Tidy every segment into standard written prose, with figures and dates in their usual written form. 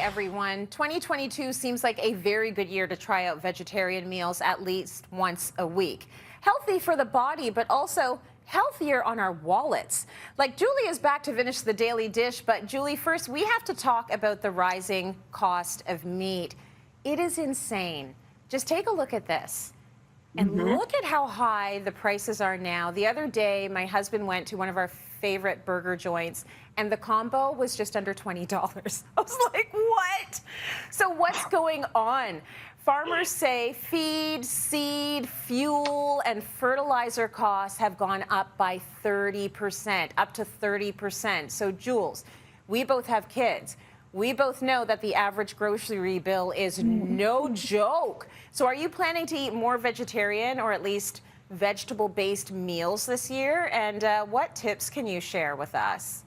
everyone. 2022 seems like a very good year to try out vegetarian meals at least once a week. Healthy for the body, but also healthier on our wallets. Like, Julie is back to finish the daily dish, but Julie, first we have to talk about the rising cost of meat. It is insane. Just take a look at this. And look at how high the prices are now. The other day, my husband went to one of our favorite burger joints, and the combo was just under $20. I was like, what? So what's going on? Farmers say feed, seed, fuel, and fertilizer costs have gone up by 30%, up to 30%. So, Jules, we both have kids. We both know that the average grocery bill is no joke. So are you planning to eat more vegetarian or at least vegetable-based meals this year? And what tips can you share with us?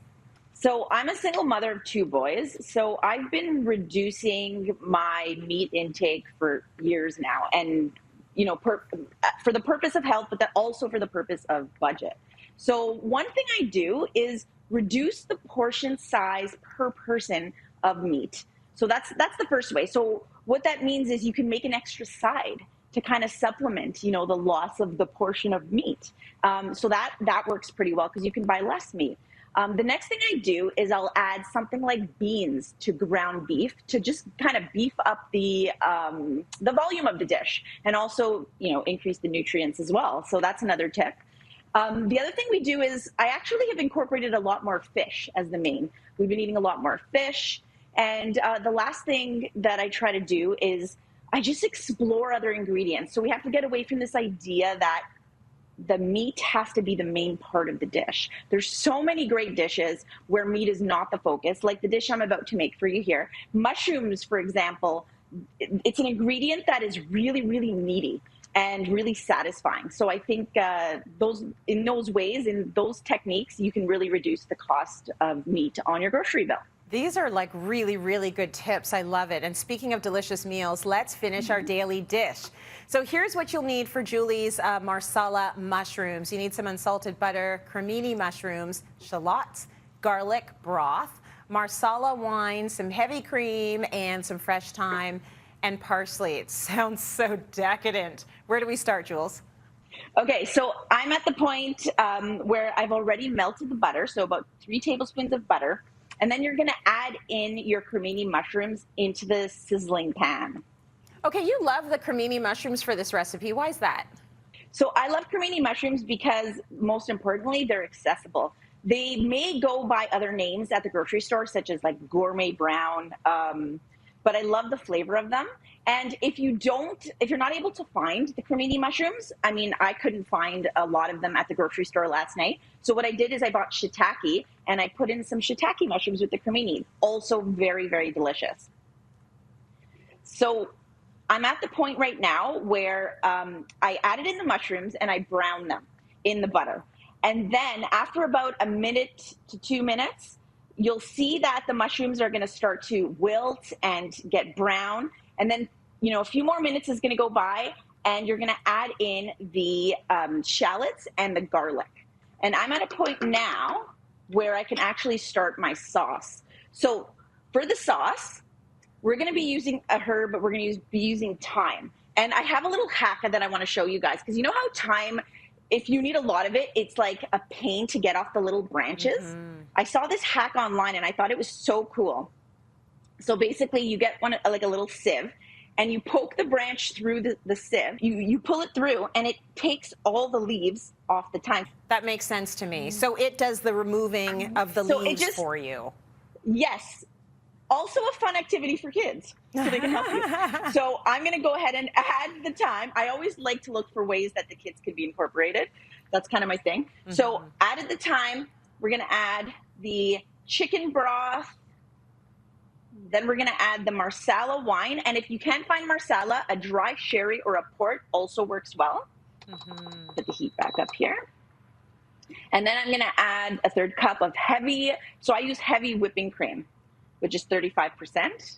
So I'm a single mother of two boys. So I've been reducing my meat intake for years now. And, you know, for the purpose of health, but that also for the purpose of budget. So one thing I do is reduce the portion size per person of meat. So that's the first way. So what that means is you can make an extra side to kind of supplement, you know, the loss of the portion of meat. So that works pretty well because you can buy less meat. The next thing I do is I'll add something like beans to ground beef to just kind of beef up the volume of the dish and also, you know, increase the nutrients as well. So that's another tip. The other thing we do is I actually have incorporated a lot more fish as the main. We've been eating a lot more fish. And the last thing that I try to do is I just explore other ingredients. So we have to get away from this idea that the meat has to be the main part of the dish. There's so many great dishes where meat is not the focus, like the dish I'm about to make for you here. Mushrooms, for example, it's an ingredient that is really, really meaty and really satisfying. So I think in those techniques, you can really reduce the cost of meat on your grocery bill. These are like really, really good tips. I love it. And speaking of delicious meals, let's finish our daily dish. So here's what you'll need for Julie's Marsala mushrooms. You need some unsalted butter, cremini mushrooms, shallots, garlic broth, Marsala wine, some heavy cream, and some fresh thyme and parsley. It sounds so decadent. Where do we start, Jules? Okay, so I'm at the point where I've already melted the butter, so about 3 tablespoons of butter. And then you're going to add in your cremini mushrooms into the sizzling pan. Okay, you love the cremini mushrooms for this recipe. Why is that? So I love cremini mushrooms because, most importantly, they're accessible. They may go by other names at the grocery store, such as like gourmet brown, but I love the flavor of them. And if you're not able to find the cremini mushrooms, I mean, I couldn't find a lot of them at the grocery store last night. So what I did is I bought shiitake and I put in some shiitake mushrooms with the cremini. Also very, very delicious. So I'm at the point right now where I added in the mushrooms and I browned them in the butter. And then after about 1 minute to 2 minutes, you'll see that the mushrooms are going to start to wilt and get brown. And then, you know, a few more minutes is going to go by and you're going to add in the shallots and the garlic. And I'm at a point now where I can actually start my sauce. So for the sauce, we're going to be using a herb, but we're going to be using thyme. And I have a little hack that I want to show you guys, because you know how thyme, if you need a lot of it, it's like a pain to get off the little branches. I saw this hack online and I thought it was so cool. So basically you get like a little sieve and you poke the branch through the sieve. You pull it through and it takes all the leaves off the thyme. That makes sense to me. So it does the removing of the leaves for you. Yes. Also a fun activity for kids, so they can help you. So I'm going to go ahead and add the thyme. I always like to look for ways that the kids could be incorporated. That's kind of my thing. So added the thyme. We're going to add the chicken broth. Then we're going to add the Marsala wine. And if you can't find Marsala, a dry sherry or a port also works well. Put the heat back up here. And then I'm going to add a 1/3 cup of heavy. So I use heavy whipping cream, which is 35%.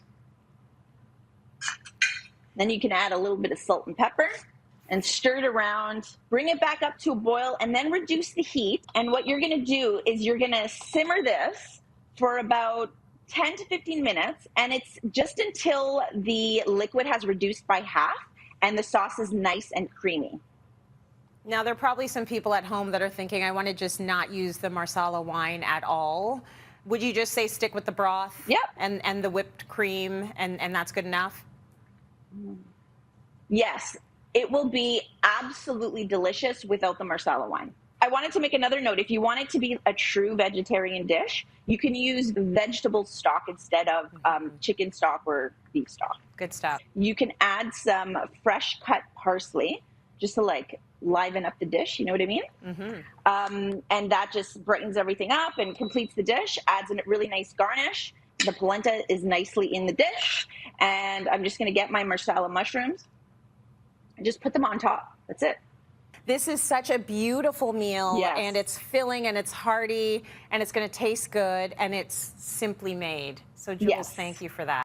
Then you can add a little bit of salt and pepper and stir it around, bring it back up to a boil, and then reduce the heat. And what you're gonna do is you're gonna simmer this for about 10 to 15 minutes, and it's just until the liquid has reduced by half and the sauce is nice and creamy. Now, there are probably some people at home that are thinking, I want to just not use the Marsala wine at all. Would you just say stick with the broth Yep. and the whipped cream, and that's good enough? Yes, it will be absolutely delicious without the Marsala wine. I wanted to make another note. If you want it to be a true vegetarian dish, you can use vegetable stock instead of chicken stock or beef stock. Good stuff. You can add some fresh cut parsley just to like liven up the dish, you know what I mean? And that just brightens everything up and completes the dish, adds a really nice garnish. The polenta is nicely in the dish, and I'm just going to get my Marsala mushrooms and just put them on top. That's it. This is such a beautiful meal, Yes. and it's filling, and it's hearty, and it's going to taste good, and it's simply made. So, Jules, Yes. thank you for that.